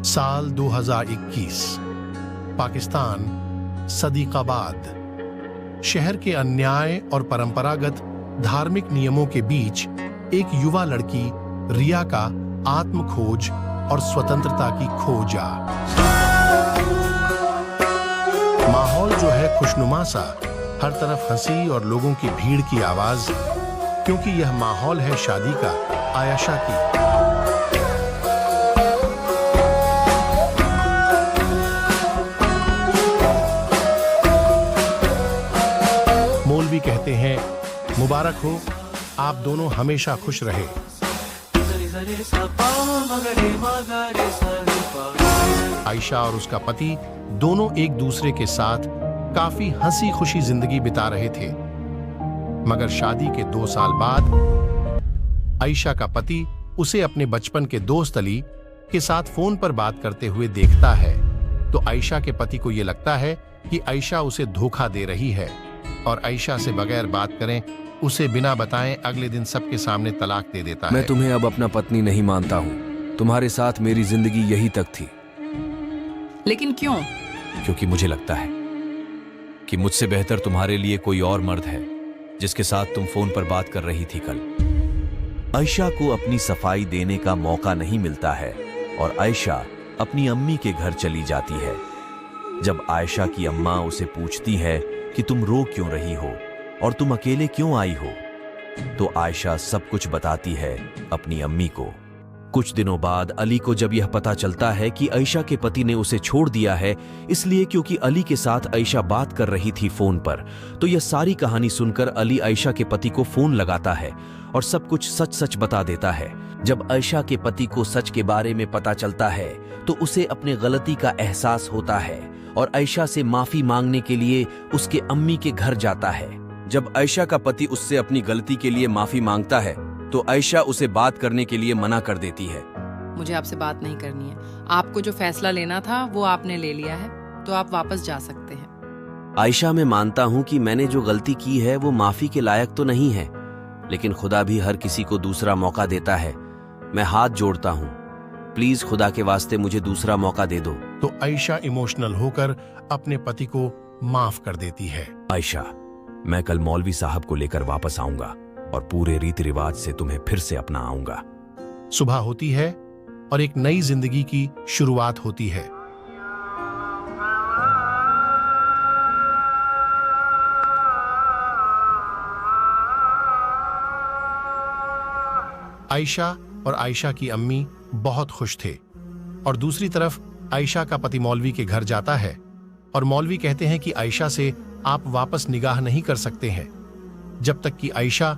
साल 2021, पाकिस्तान, सदीकाबाद। शहर के अन्याय और परंपरागत धार्मिक नियमों के बीच एक युवा लड़की रिया का आत्मखोज और स्वतंत्रता की खोजा। माहौल जो है खुशनुमा सा, हर तरफ हंसी और लोगों की भीड़ की आवाज, क्योंकि यह माहौल है शादी का आयशा की। मौलवी कहते हैं, मुबारक हो, आप दोनों हमेशा खुश रहे। आयशा और उसका पति दोनों एक दूसरे के साथ काफी हंसी खुशी जिंदगी बिता रहे थे, मगर शादी के 2 साल बाद आयशा का पति उसे अपने बचपन के दोस्त अली के साथ फोन पर बात करते हुए देखता है, तो आयशा के पति को यह लगता है कि आयशा उसे धोखा दे रही है और आयशा से बगैर बात करें, उसे बिना बताएं अगले दिन सबके सामने तलाक दे देता है। मैं तुम्हें अब अपना पत्नी नहीं मानता हूँ। तुम्हारे साथ मेरी जिंदगी यही तक थी। लेकिन क्यों? क्योंकि मुझे लगता है कि मुझसे बेहतर तुम्हारे लिए कोई और मर्द है जिसके साथ तुम फोन पर बात कर रही थी कल। आयशा को अपनी सफाई देने का मौका नहीं मिलता है और आयशा अपनी अम्मी के घर चली जाती है। जब आयशा की अम्मा उसे पूछती है कि तुम रो क्यों रही हो और तुम अकेले क्यों आई हो, तो आयशा सब कुछ बताती है अपनी अम्मी को। कुछ दिनों बाद अली को जब यह पता चलता है कि आयशा के पति ने उसे छोड़ दिया है इसलिए क्योंकि अली के साथ आयशा बात कर रही थी फोन पर, तो यह सारी कहानी सुनकर अली आयशा के पति को फोन लगाता है और सब कुछ सच सच बता देता है। जब आयशा के पति को सच के बारे में पता चलता है तो उसे अपने गलती का एहसास होता है और आयशा से माफी मांगने के लिए उसके अम्मी के घर जाता है। जब आयशा का पति उससे अपनी गलती के लिए माफी मांगता है तो आयशा उसे बात करने के लिए मना कर देती है। मुझे आपसे बात नहीं करनी है। आपको जो फैसला लेना था वो आपने ले लिया है, तो आप वापस जा सकते हैं। आयशा, मैं मानता हूँ कि मैंने जो गलती की है वो माफी के लायक तो नहीं है, लेकिन खुदा भी हर किसी को दूसरा मौका देता है। मैं हाथ जोड़ता हूँ, प्लीज खुदा के वास्ते मुझे दूसरा मौका दे दो। तो आयशा इमोशनल होकर अपने पति को माफ कर देती है। आयशा, मैं कल मौलवी साहब को लेकर वापस आऊंगा और पूरे रीति रिवाज से तुम्हें फिर से अपना आऊंगा। सुबह होती है और एक नई जिंदगी की शुरुआत होती है। आयशा और आयशा की अम्मी बहुत खुश थे और दूसरी तरफ आयशा का पति मौलवी के घर जाता है और मौलवी कहते हैं कि आयशा से आप वापस निगाह नहीं कर सकते हैं जब तक कि आयशा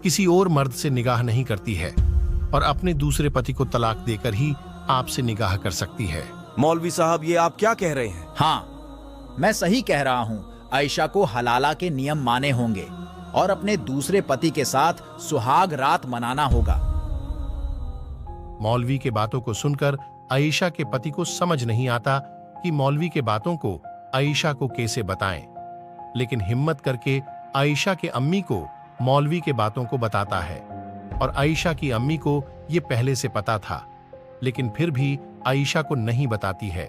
किसी और मर्द से निगाह नहीं करती है और अपने दूसरे पति को तलाक देकर ही आपसे निगाह कर सकती है। मौलवी साहब, ये आप क्या कह रहे हैं? हाँ, मैं सही कह रहा हूँ। आयशा को हलाला के नियम माने होंगे और अपने दूसरे पति के साथ सुहाग रात मनाना होगा। मौलवी के बातों को सुनकर आयशा के पति को समझ नहीं आता कि मौलवी के बातों को आयशा को कैसे बताएं, लेकिन हिम्मत करके आयशा के अम्मी को मौलवी के बातों को बताता है और आयशा की अम्मी को यह पहले से पता था, लेकिन फिर भी आयशा को नहीं बताती है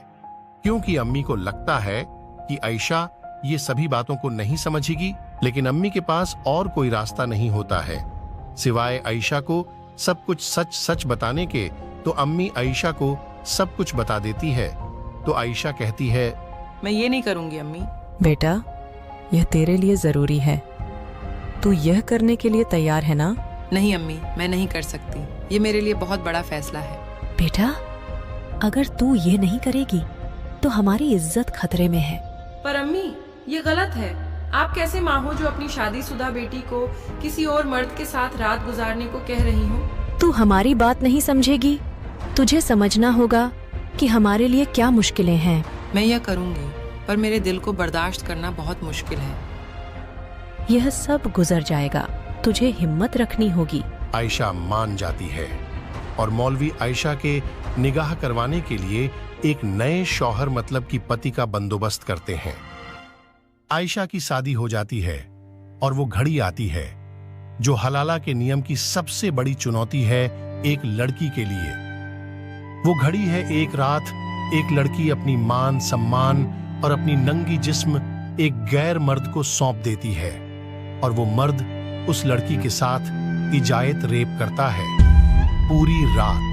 क्योंकि अम्मी को लगता है कि आयशा ये सभी बातों को नहीं समझेगी। लेकिन अम्मी के पास और कोई रास्ता नहीं होता है सिवाय आयशा को सब कुछ सच सच बताने के, तो अम्मी आयशा को सब कुछ बता देती है। तो आयशा कहती है, मैं ये नहीं करूंगी अम्मी। बेटा, यह तेरे लिए जरूरी है। तू यह करने के लिए तैयार है ना? नहीं अम्मी, मैं नहीं कर सकती। ये मेरे लिए बहुत बड़ा फैसला है। बेटा, अगर तू ये नहीं करेगी तो हमारी इज्जत खतरे में है। पर अम्मी, ये गलत है। आप कैसे माँ हो जो अपनी शादीशुदा बेटी को किसी और मर्द के साथ रात गुजारने को कह रही हो? तू हमारी बात नहीं समझेगी। तुझे समझना होगा कि हमारे लिए क्या मुश्किलें हैं। मैं यह करूंगी, पर मेरे दिल को बर्दाश्त करना बहुत मुश्किल है। यह सब गुजर जाएगा, तुझे हिम्मत रखनी होगी। आयशा मान जाती है और मौलवी आयशा के निगाह करवाने के लिए एक नए शौहर मतलब कि पति का बंदोबस्त करते हैं। आयशा की शादी हो जाती है और वो घड़ी आती है जो हलाला के नियम की सबसे बड़ी चुनौती है एक लड़की के लिए। वो घड़ी है एक रात, एक लड़की अपनी मान सम्मान और अपनी नंगी जिस्म एक गैर मर्द को सौंप देती है और वो मर्द उस लड़की के साथ इजायत रेप करता है पूरी रात।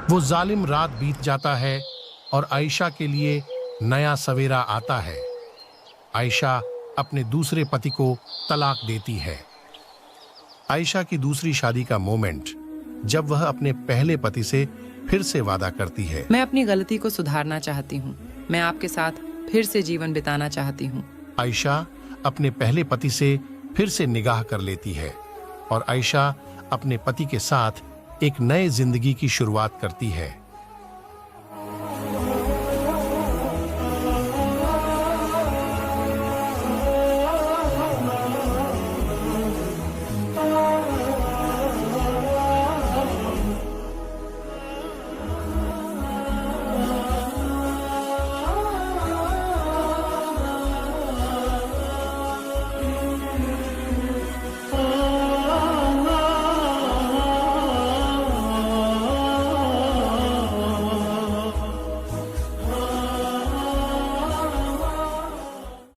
वो जालिम रात बीत जाता है और आयशा के लिए नया सवेरा आता है। आयशा अपने दूसरे पति को तलाक देती है। आयशा की दूसरी शादी का मोमेंट जब वह अपने पहले पति से फिर से वादा करती है। मैं अपनी गलती को सुधारना चाहती हूँ। मैं आपके साथ फिर से जीवन बिताना चाहती हूँ। आयशा अपने पहले पति से फिर से निगाह कर लेती है और आयशा अपने पति के साथ एक नए जिंदगी की शुरुआत करती है।